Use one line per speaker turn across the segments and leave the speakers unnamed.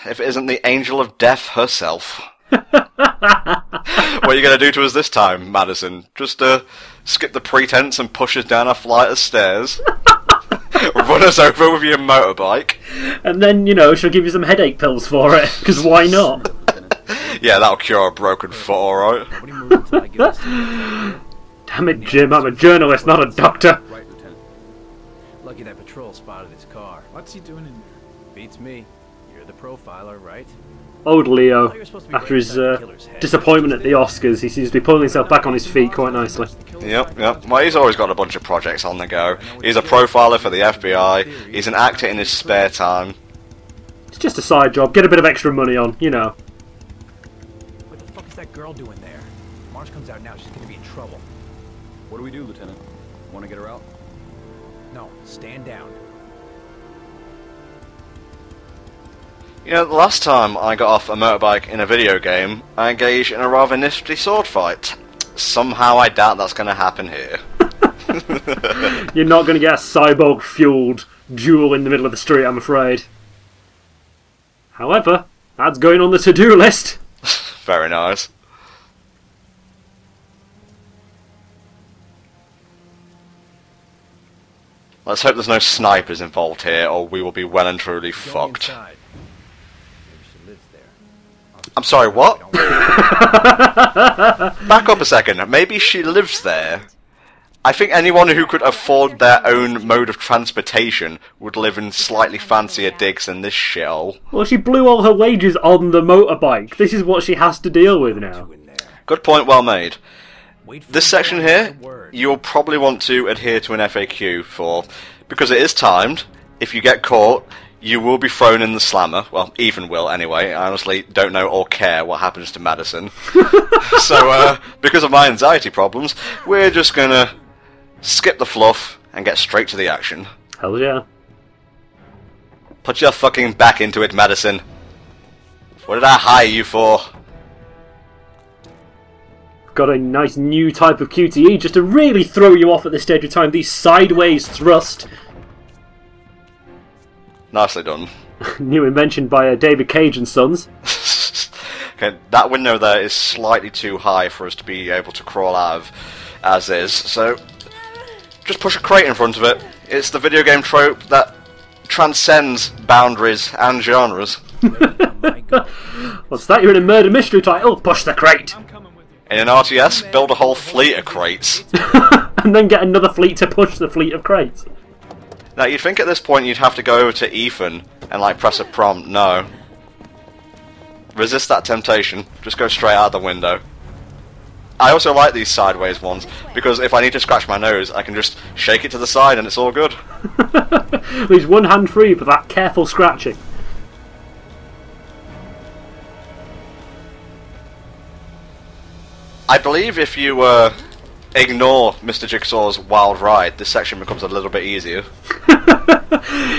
if it isn't the Angel of Death herself. What are you going to do to us this time, Madison? Just skip the pretense and push us down a flight of stairs? Run us over with your motorbike?
And then, she'll give you some headache pills for it, because why not?
Yeah, that'll cure a broken foot, alright.
Damn it, Jim, I'm a journalist, not a doctor.
Right, Lieutenant. Lucky that patrol spotted his car.
What's he doing in there?
Beats me. You're the profiler, right?
Old Leo, after his disappointment at the Oscars, he seems to be pulling himself back on his feet quite nicely.
Yep. Well, he's always got a bunch of projects on the go. He's a profiler for the FBI, he's an actor in his spare time.
It's just a side job, get a bit of extra money on,
What the fuck is that girl doing there? If Marsh comes out now, she's gonna be in trouble.
What do we do, Lieutenant? Want to get her out?
No, stand down.
The last time I got off a motorbike in a video game, I engaged in a rather nifty sword fight. Somehow I doubt that's going to happen here.
You're not going to get a cyborg-fueled duel in the middle of the street, I'm afraid. However, that's going on the to-do list.
Very nice. Let's hope there's no snipers involved here, or we will be well and truly fucked. I'm sorry, what? Back up a second. Maybe she lives there. I think anyone who could afford their own mode of transportation would live in slightly fancier digs than this shithole.
Well, she blew all her wages on the motorbike. This is what she has to deal with now.
Good point, well made. This section here, you'll probably want to adhere to an FAQ for, because it is timed. If you get caught, you will be thrown in the slammer. Well, Ethan will anyway. I honestly don't know or care what happens to Madison. So, because of my anxiety problems, we're just gonna skip the fluff and get straight to the action.
Hell yeah.
Put your fucking back into it, Madison. What did I hire you for?
Got a nice new type of QTE just to really throw you off at this stage of time. These sideways thrust.
Nicely done.
New invention by David Cage and Sons.
Okay, that window there is slightly too high for us to be able to crawl out of as is, so just push a crate in front of it. It's the video game trope that transcends boundaries and genres.
What's that? You're in a murder mystery title? Push the crate!
In an RTS, build a whole fleet of crates.
And then get another fleet to push the fleet of crates.
Now, you'd think at this point you'd have to go over to Ethan and, press a prompt. No. Resist that temptation. Just go straight out the window. I also like these sideways ones, because if I need to scratch my nose, I can just shake it to the side and it's all good.
Leaves one hand free for that careful scratching.
I believe if you ignore Mr. Jigsaw's wild ride, this section becomes a little bit easier.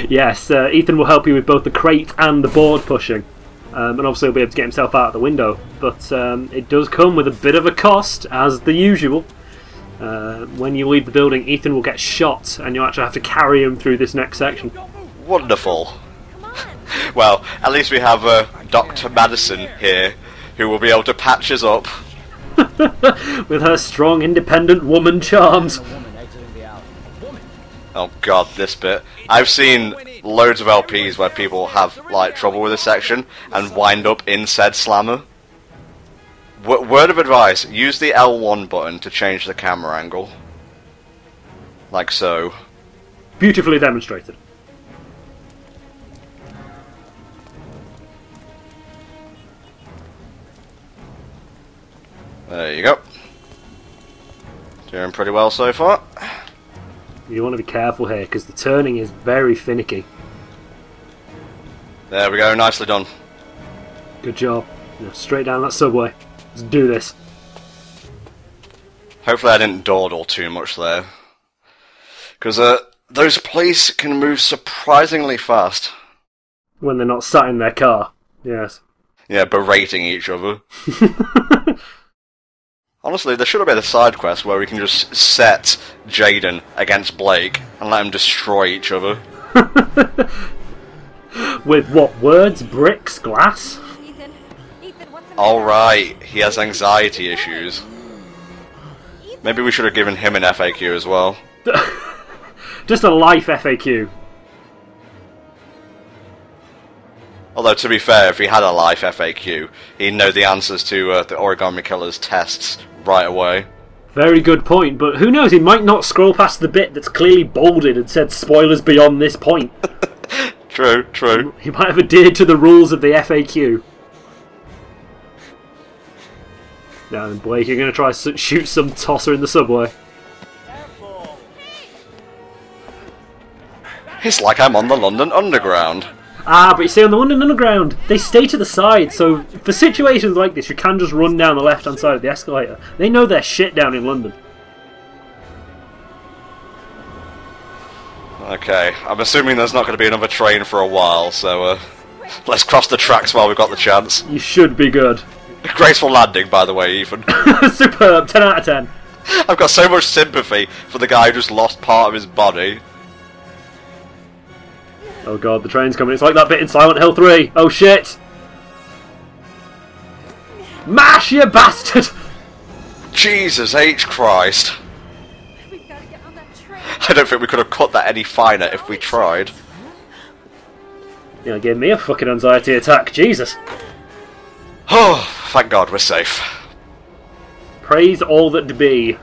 Yes, Ethan will help you with both the crate and the board pushing. And obviously he'll be able to get himself out of the window. But it does come with a bit of a cost, as the usual. When you leave the building, Ethan will get shot, and you'll actually have to carry him through this next section.
Wonderful. Well, at least we have Dr. Madison here, who will be able to patch us up.
With her strong, independent woman charms.
Oh god, this bit. I've seen loads of LPs where people have trouble with this section and wind up in said slammer. Word of advice, use the L1 button to change the camera angle. Like so.
Beautifully demonstrated.
There you go. Doing pretty well so far.
You want to be careful here, because the turning is very finicky.
There we go, nicely done.
Good job. Now, straight down that subway. Let's do this.
Hopefully I didn't dawdle too much there. Because those police can move surprisingly fast.
When they're not sat in their car. Yes.
Yeah, berating each other. Honestly, there should have been a side quest where we can just set Jaden against Blake and let them destroy each other.
With what? Words? Bricks? Glass?
Ethan, what's the matter?
Alright, he has anxiety issues. Maybe we should have given him an FAQ as well.
Just a life FAQ.
Although, to be fair, if he had a life FAQ, he'd know the answers to the Origami Killer's tests right away.
Very good point, but who knows, he might not scroll past the bit that's clearly bolded and said spoilers beyond this point.
True, true.
He might have adhered to the rules of the FAQ. Now then, Blake, you're going to try to shoot some tosser in the subway.
It's like I'm on the London Underground.
Ah, but you see, on the London Underground, they stay to the side, so for situations like this, you can just run down the left-hand side of the escalator. They know their shit down in London.
Okay, I'm assuming there's not going to be another train for a while, so let's cross the tracks while we've got the chance.
You should be good.
Graceful landing, by the way, Ethan.
Superb, 10 out of 10.
I've got so much sympathy for the guy who just lost part of his body.
Oh god, the train's coming. It's like that bit in Silent Hill 3. Oh shit! MASH, you bastard!
Jesus H. Christ.
We've got to get on that train.
I don't think we could have cut that any finer if we tried.
You know, gave me a fucking anxiety attack. Jesus.
Oh, thank God we're safe.
Praise all that be.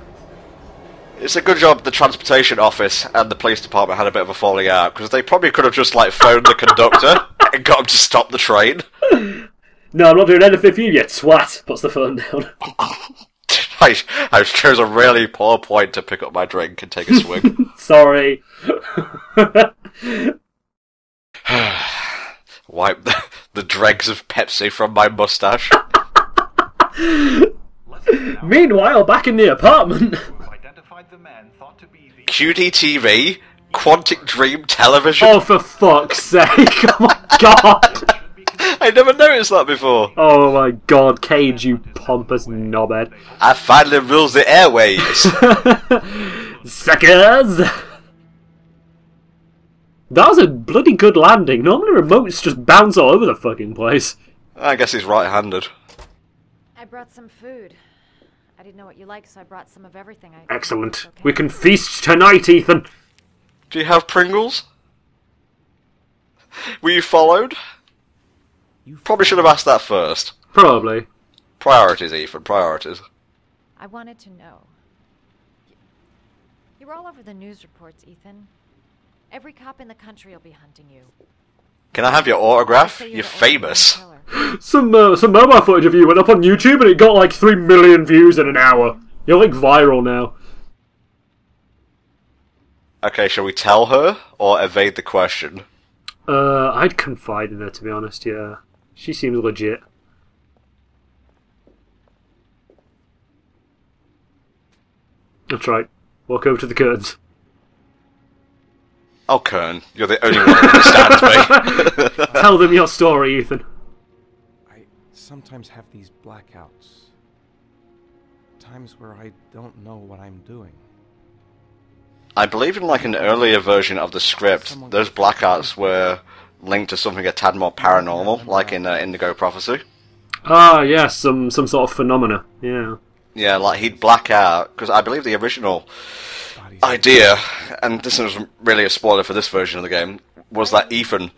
It's a good job the transportation office and the police department had a bit of a falling out, because they probably could have just, like, phoned the conductor and got him to stop the train.
No, I'm not doing anything for you, you twat. Puts the phone down.
I chose a really poor point to pick up my drink and take a swig.
Sorry.
Wipe the dregs of Pepsi from my moustache.
Meanwhile, back in the apartment.
QDTV? Quantic Dream Television?
Oh, for fuck's sake. Oh my god.
I never noticed that before.
Oh my god, Cage, you pompous knobhead.
I finally rules the airways.
Suckers! That was a bloody good landing. Normally remotes just bounce all over the fucking place.
I guess he's right-handed.
I brought some food. I didn't know what you like, so I brought some of everything.
Excellent.
Okay.
We can feast tonight, Ethan.
Do you have Pringles? Were you followed? Probably should have asked that first.
Probably.
Priorities, Ethan, priorities.
I wanted to know. You're all over the news reports, Ethan. Every cop in the country will be hunting you.
Can I have your autograph?
They say
You're
the
famous.
Origami Killer.
Some mobile footage of you went up on YouTube and it got like 3 million views in an hour. You're like viral now.
Okay, shall we tell her or evade the question?
I'd confide in her, to be honest, yeah. She seems legit. That's right. Walk over to the curtains.
Oh, Kern, you're the only one who understands me.
Tell them your story, Ethan.
I sometimes have these blackouts. Times where I don't know what I'm doing.
I believe in like an earlier version of the script, those blackouts were linked to something a tad more paranormal, like in Indigo Prophecy.
Ah, yes, some sort of phenomena, yeah.
Yeah, like he'd black out, because I believe the original idea, and this is really a spoiler for this version of the game, was that Ethan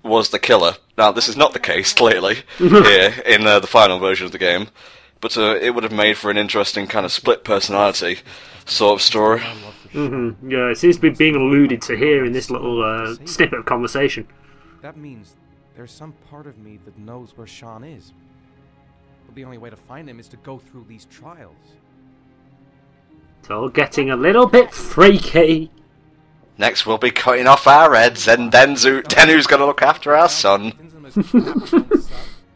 was the killer. Now, this is not the case, clearly, here in the final version of the game, but it would have made for an interesting kind of split personality sort of story.
Mm-hmm. Yeah, it seems to be being alluded to here in this little snippet of conversation.
That means there's some part of me that knows where Sean is. But the only way to find him is to go through these trials.
It's all getting a little bit freaky.
Next we'll be cutting off our heads, and then who's going to look after our son?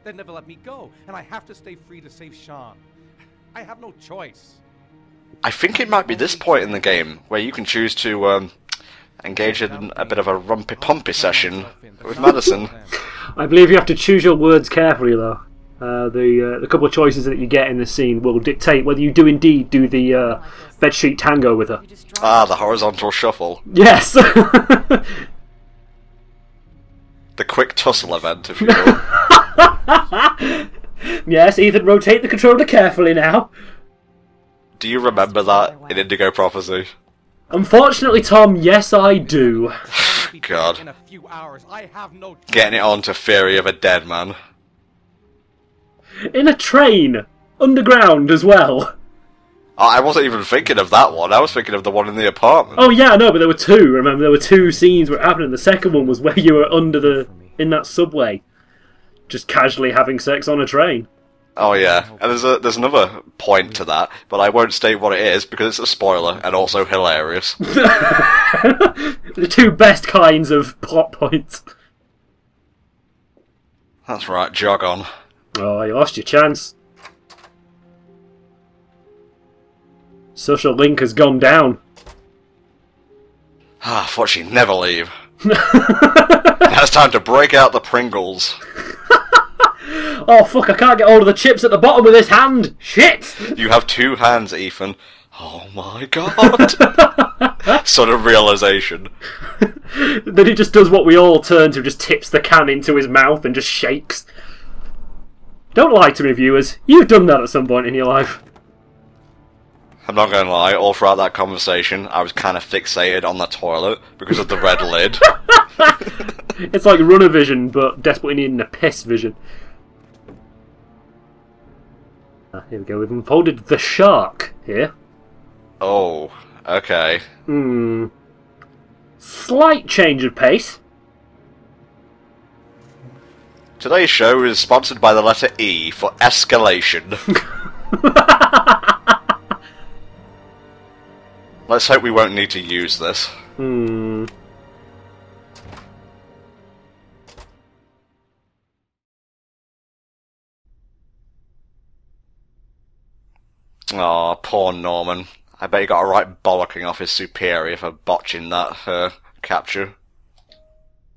They'd never let me go, and I have to stay free to save Sean. I have no choice.
I think it might be this point in the game where you can choose to engage in a bit of a rumpy-pumpy session with Madison.
I believe you have to choose your words carefully, though. The couple of choices that you get in the scene will dictate whether you do indeed do the bedsheet tango with her.
Ah, the horizontal shuffle.
Yes!
The The quick tussle event, if you will.
Yes, Ethan, rotate the controller carefully now.
Do you remember that in Indigo Prophecy?
Unfortunately, Tom, yes I do.
God.
In a few hours, I have no time.
Getting it on to Theory of a Dead Man.
In a train! Underground as well.
I wasn't even thinking of that one. I was thinking of the one in the apartment.
Oh yeah, no, but there were two. Remember, there were two scenes where it happened. The second one was where you were in that subway, just casually having sex on a train.
Oh yeah, and there's another point to that, but I won't state what it is because it's a spoiler and also hilarious.
The two best kinds of plot points.
That's right, jog on.
Oh, you lost your chance. Social link has gone down.
I thought she'd never leave. Now it's time to break out the Pringles.
Oh fuck, I can't get hold of the chips at the bottom with this hand! Shit!
You have two hands, Ethan. Oh my god. Sort of realization.
Then he just does what we all turn to, just tips the can into his mouth and just shakes. Don't lie to me, viewers. You've done that at some point in your life.
I'm not gonna lie, all throughout that conversation, I was kind of fixated on the toilet because of the red lid.
It's like runner vision, but desperately needing a piss vision. Here we go, we've unfolded the shark here.
Oh, okay.
Slight change of pace.
Today's show is sponsored by the letter E for escalation. Let's hope we won't need to use this. Aw, poor Norman. I bet he got a right bollocking off his superior for botching that capture.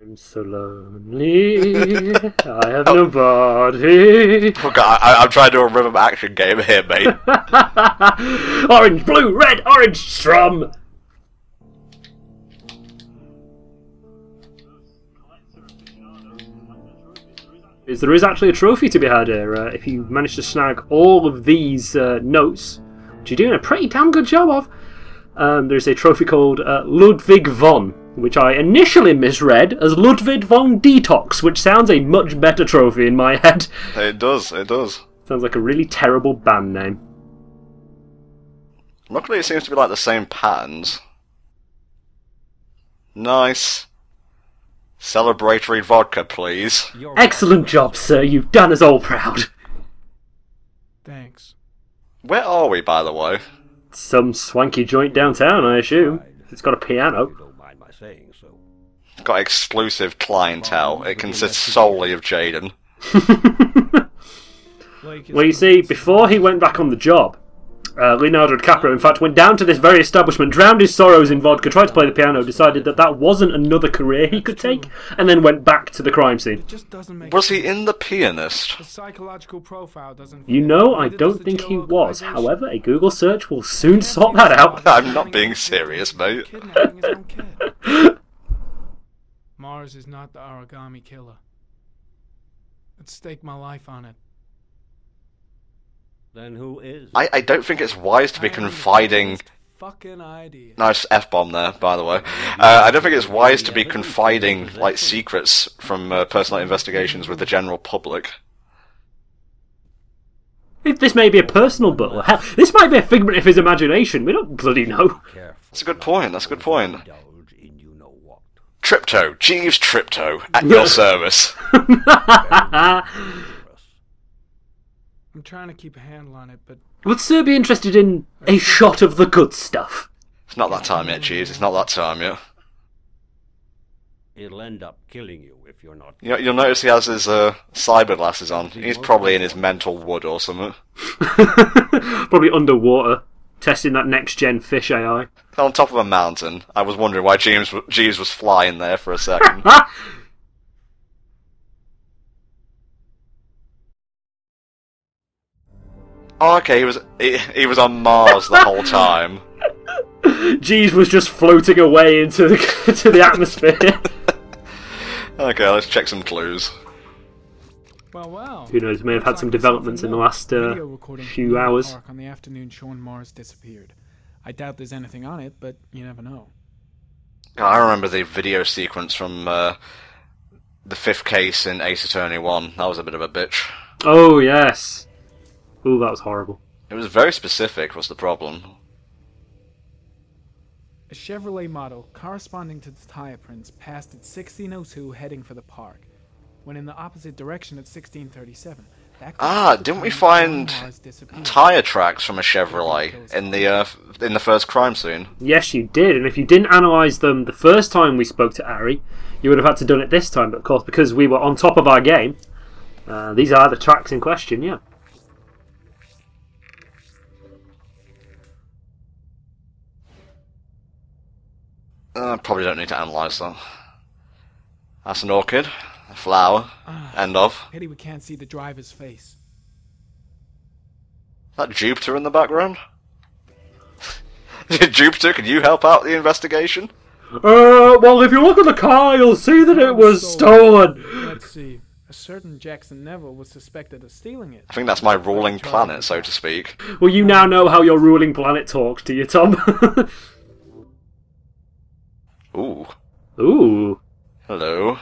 I'm so lonely, I have nobody.
Oh god, I'm trying to do a rhythm action game here, mate.
Orange, blue, red, orange, strum. There is actually a trophy to be had here if you manage to snag all of these notes, which you're doing a pretty damn good job of. There's a trophy called Ludwig von, which I initially misread as Ludwig von Detox, which sounds a much better trophy in my head.
It does, it does.
Sounds like a really terrible band name.
Luckily it seems to be like the same patterns. Nice. Celebratory vodka, please.
Excellent job, sir. You've done us all proud.
Thanks.
Where are we, by the way?
Some swanky joint downtown, I assume. It's got a piano.
Don't mind my saying so.
Got exclusive clientele. It consists solely of Jaden.
Well, you see, before he went back on the job, Leonardo DiCaprio, in fact, went down to this very establishment, drowned his sorrows in vodka, tried to play the piano, decided that that wasn't another career he could take, and then went back to the crime scene.
It just doesn't make
Was he in The Pianist?
The psychological profile doesn't
You know, I don't think he was. However, a Google search will soon sort that out.
I'm not being serious, mate.
Kidnapping his own kid. Mars is not the origami killer. I'd stake my life on it.
Then who is?
I don't think it's wise to be confiding...
Fucking idea.
Nice F-bomb there, by the way. I don't think it's wise to be confiding, like, secrets from personal investigations with the general public.
This may be a personal butler. Hell, this might be a figment of his imagination. We don't bloody know.
That's a good point, that's a good point. Tripto, Jeeves Tripto, at your service.
I'm trying to keep a handle on it, but...
Would Sir be interested in a shot of the good stuff?
It's not that time yet, Jeeves, it's not that time yet.
It'll end up killing you if you're not.
You'll notice he has his cyber glasses on. He's probably in his mental wood or something.
Probably underwater, testing that next-gen fish AI.
On top of a mountain. I was wondering why Jeeves was flying there for a second. Oh, okay, he was on Mars the whole time.
Jeeves was just floating away into the atmosphere.
Okay, let's check some clues.
Well.
Who knows, may have had some developments in the last few hours.
Park on the afternoon showing Mars disappeared. I doubt there's anything on it, but you never know.
I remember the video sequence from the fifth case in Ace Attorney 1. That was a bit of a bitch.
Oh, yes. Ooh, that was horrible.
It was very specific, was the problem.
A Chevrolet model corresponding to the tire prints passed at 1602 heading for the park. When in the opposite direction at 1637.
Didn't we find tyre tracks from a Chevrolet in the first crime scene?
Yes, you did, and if you didn't analyse them the first time we spoke to Ari, you would have had to done it this time, but of course, because we were on top of our game, these are the tracks in question, yeah.
Probably don't need to analyse that. That's an orchid. A flower. End of.
Pity we can't see the driver's face.
That Jupiter in the background? Jupiter, can you help out the investigation?
Well, if you look at the car, you'll see that it was stolen.
Let's see. A certain Jackson Neville was suspected of stealing it.
I think that's my ruling planet, so to speak.
Well, you now know how your ruling planet talks to you, Tom.
Ooh.
Ooh.
Hello.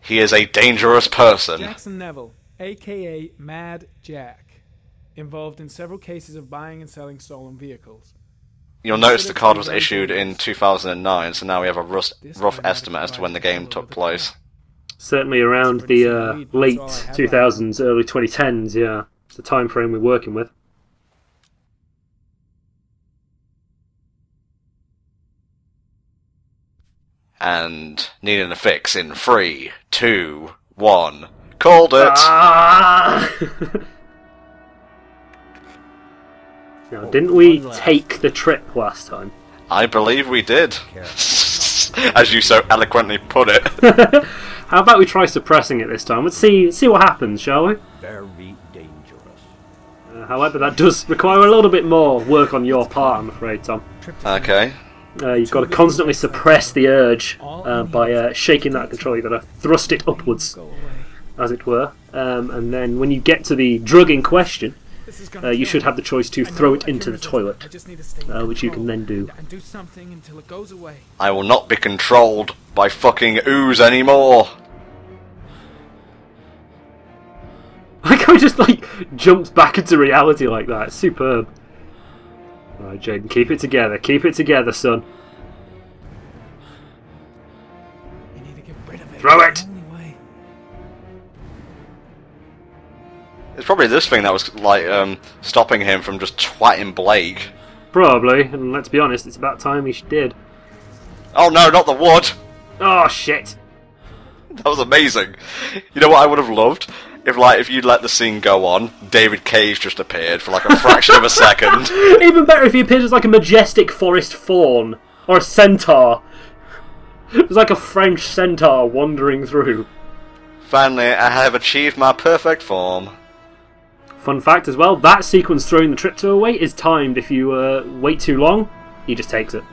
He is a dangerous person.
Jackson Neville, a.k.a. Mad Jack, involved in several cases of buying and selling stolen vehicles.
You'll notice the card was issued in 2009, so now we have a rough estimate as to when the game took place.
Certainly around the late 2000s, early 2010s, yeah. It's the time frame we're working with.
And needing a fix in 3, 2, 1. Called it!
Now, didn't we take the trip last time?
I believe we did. As you so eloquently put it.
How about we try suppressing it this time? Let's see what happens, shall we?
Very dangerous.
However, that does require a little bit more work on your part, I'm afraid, Tom.
Okay.
You've got to constantly suppress the urge by shaking that control. You've got to thrust it upwards, as it were. And then when you get to the drug in question, you should have the choice to throw it into the toilet, which you can then do.
I will not be controlled by fucking ooze anymore.
Like how he just jumps back into reality like that. It's superb. Alright, Jaden, keep it together. Keep it together, son.
You need to get rid of it.
Throw it!
It's probably this thing that was stopping him from just twatting Blake.
Probably, and let's be honest, it's about time he did.
Oh no, not the wood!
Oh shit!
That was amazing. You know what I would have loved? If you'd let the scene go on, David Cage just appeared for a fraction of a second.
Even better if he appeared as a majestic forest faun. Or a centaur. It was like a French centaur wandering through.
Finally, I have achieved my perfect form.
Fun fact as well, that sequence throwing the tripto away is timed. If you wait too long, he just takes it.